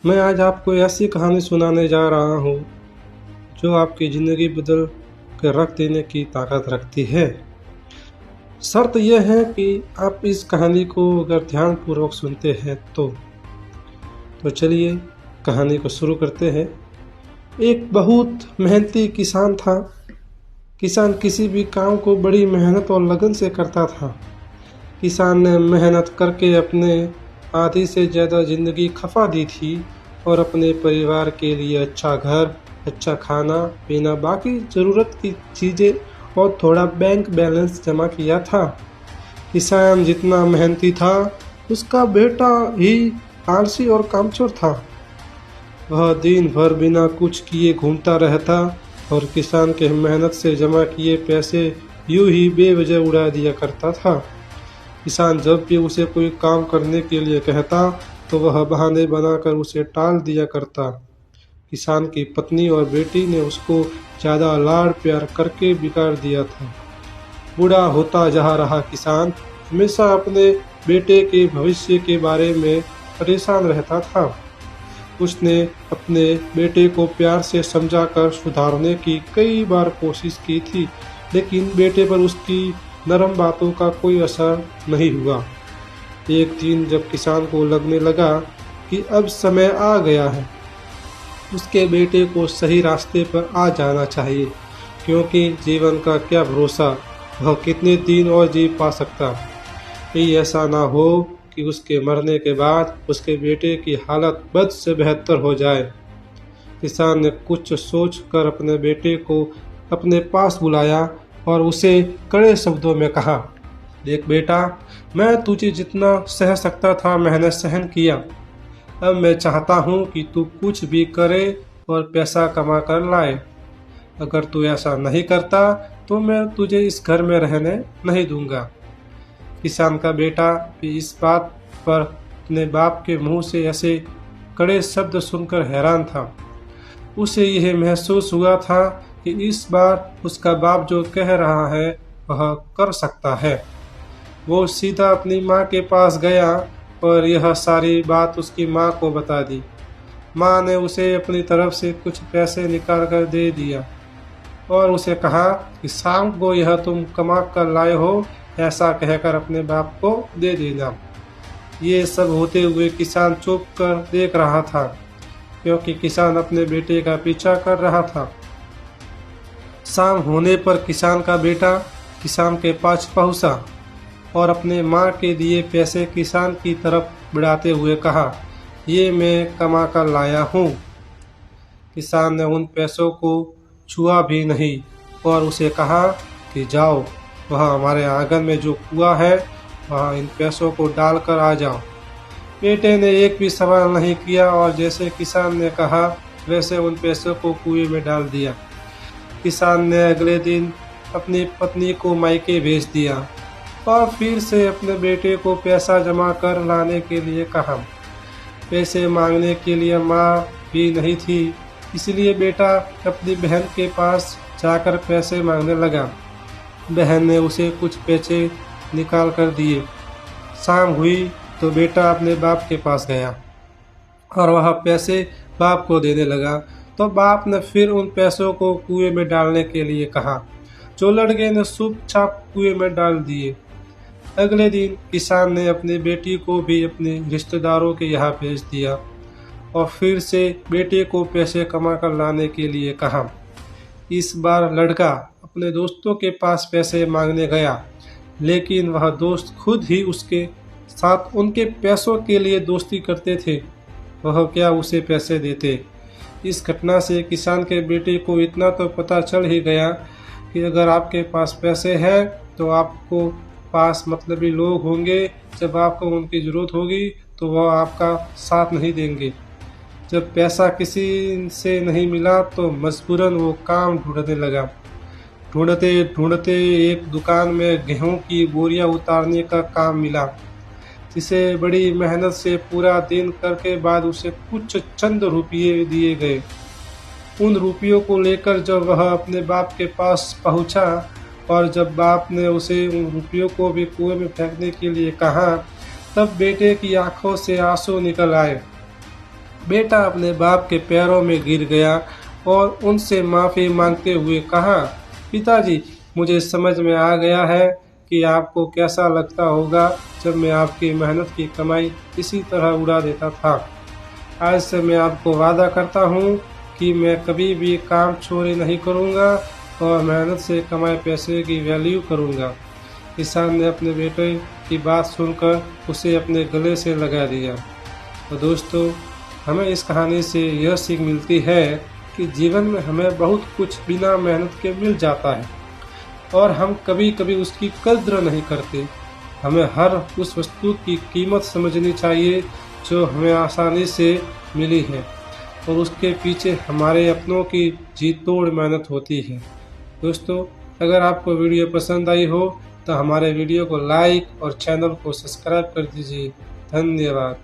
मैं आज आपको ऐसी कहानी सुनाने जा रहा हूँ जो आपकी ज़िंदगी बदल कर रख देने की ताकत रखती है। शर्त यह है कि आप इस कहानी को अगर ध्यानपूर्वक सुनते हैं तो चलिए कहानी को शुरू करते हैं। एक बहुत मेहनती किसान था। किसान किसी भी काम को बड़ी मेहनत और लगन से करता था। किसान ने मेहनत करके अपने आधी से ज़्यादा ज़िंदगी खपा दी थी और अपने परिवार के लिए अच्छा घर, अच्छा खाना पीना, बाकी ज़रूरत की चीज़ें और थोड़ा बैंक बैलेंस जमा किया था। किसान जितना मेहनती था, उसका बेटा ही आलसी और कामचोर था। वह दिन भर बिना कुछ किए घूमता रहता और किसान के मेहनत से जमा किए पैसे यूं ही बेवजह उड़ा दिया करता था। किसान जब भी उसे कोई काम करने के लिए कहता तो वह बहाने बनाकर उसे टाल दिया करता। किसान की पत्नी और बेटी ने उसको ज़्यादा लाड़ प्यार करके बिगाड़ दिया था। बूढ़ा होता जा रहा किसान हमेशा अपने बेटे के भविष्य के बारे में परेशान रहता था। उसने अपने बेटे को प्यार से समझाकर सुधारने की कई बार कोशिश की थी, लेकिन बेटे पर उसकी नरम बातों का कोई असर नहीं हुआ। एक दिन जब किसान को लगने लगा कि अब समय आ गया है, उसके बेटे को सही रास्ते पर आ जाना चाहिए, क्योंकि जीवन का क्या भरोसा, वह कितने दिन और जी पा सकता। कहीं ऐसा ना हो कि उसके मरने के बाद उसके बेटे की हालत बद से बेहतर हो जाए। किसान ने कुछ सोच कर अपने बेटे को अपने पास बुलाया और उसे कड़े शब्दों में कहा, देख बेटा, मैं तुझे जितना सह सकता था मैंने सहन किया। अब मैं चाहता हूँ कि तू कुछ भी करे और पैसा कमा कर लाए। अगर तू ऐसा नहीं करता तो मैं तुझे इस घर में रहने नहीं दूंगा। किसान का बेटा भी इस बात पर अपने बाप के मुंह से ऐसे कड़े शब्द सुनकर हैरान था। उसे यह महसूस हुआ था कि इस बार उसका बाप जो कह रहा है वह कर सकता है। वो सीधा अपनी माँ के पास गया और यह सारी बात उसकी माँ को बता दी। माँ ने उसे अपनी तरफ से कुछ पैसे निकाल कर दे दिया और उसे कहा कि शाम को यह तुम कमा कर लाए हो, ऐसा कहकर अपने बाप को दे देना। ये सब होते हुए किसान चुप कर देख रहा था, क्योंकि किसान अपने बेटे का पीछा कर रहा था। शाम होने पर किसान का बेटा किसान के पास पहुंचा और अपने माँ के दिए पैसे किसान की तरफ बढ़ाते हुए कहा, ये मैं कमा कर लाया हूँ। किसान ने उन पैसों को छुआ भी नहीं और उसे कहा कि जाओ, वहाँ हमारे आंगन में जो कुआं है वहाँ इन पैसों को डाल कर आ जाओ। बेटे ने एक भी सवाल नहीं किया और जैसे किसान ने कहा वैसे उन पैसों को कुएं में डाल दिया। किसान ने अगले दिन अपनी पत्नी को मायके भेज दिया और फिर से अपने बेटे को पैसा जमा कर लाने के लिए कहा। पैसे मांगने के लिए माँ भी नहीं थी, इसलिए बेटा अपनी बहन के पास जाकर पैसे मांगने लगा। बहन ने उसे कुछ पैसे निकाल कर दिए। शाम हुई तो बेटा अपने बाप के पास गया और वह पैसे बाप को देने लगा, तो बाप ने फिर उन पैसों को कुएं में डालने के लिए कहा, जो लड़के ने चुपचाप कुएं में डाल दिए। अगले दिन किसान ने अपनी बेटी को भी अपने रिश्तेदारों के यहाँ भेज दिया और फिर से बेटे को पैसे कमा कर लाने के लिए कहा। इस बार लड़का अपने दोस्तों के पास पैसे मांगने गया, लेकिन वह दोस्त खुद ही उसके साथ उनके पैसों के लिए दोस्ती करते थे, वह क्या उसे पैसे देते। इस घटना से किसान के बेटे को इतना तो पता चल ही गया कि अगर आपके पास पैसे हैं तो आपको पास मतलबी लोग होंगे, जब आपको उनकी ज़रूरत होगी तो वह आपका साथ नहीं देंगे। जब पैसा किसी से नहीं मिला तो मजबूरन वो काम ढूंढने लगा। ढूंढते ढूंढते एक दुकान में गेहूं की बोरियां उतारने का काम मिला, जिसे बड़ी मेहनत से पूरा दिन करके बाद उसे कुछ चंद रुपये दिए गए। उन रुपयों को लेकर जब वह अपने बाप के पास पहुंचा और जब बाप ने उसे उन रुपयों को भी कुएं में फेंकने के लिए कहा, तब बेटे की आंखों से आंसू निकल आए बेटा अपने बाप के पैरों में गिर गया और उनसे माफ़ी मांगते हुए कहा, पिताजी, मुझे समझ में आ गया है कि आपको कैसा लगता होगा जब मैं आपकी मेहनत की कमाई इसी तरह उड़ा देता था। आज से मैं आपको वादा करता हूँ कि मैं कभी भी काम चोरी नहीं करूँगा और मेहनत से कमाए पैसे की वैल्यू करूँगा। किसान ने अपने बेटे की बात सुनकर उसे अपने गले से लगा दिया। तो दोस्तों, हमें इस कहानी से यह सीख मिलती है कि जीवन में हमें बहुत कुछ बिना मेहनत के मिल जाता है और हम कभी कभी उसकी कद्र नहीं करते। हमें हर उस वस्तु की कीमत समझनी चाहिए जो हमें आसानी से मिली है और उसके पीछे हमारे अपनों की जी तोड़ मेहनत होती है। दोस्तों, अगर आपको वीडियो पसंद आई हो तो हमारे वीडियो को लाइक और चैनल को सब्सक्राइब कर दीजिए। धन्यवाद।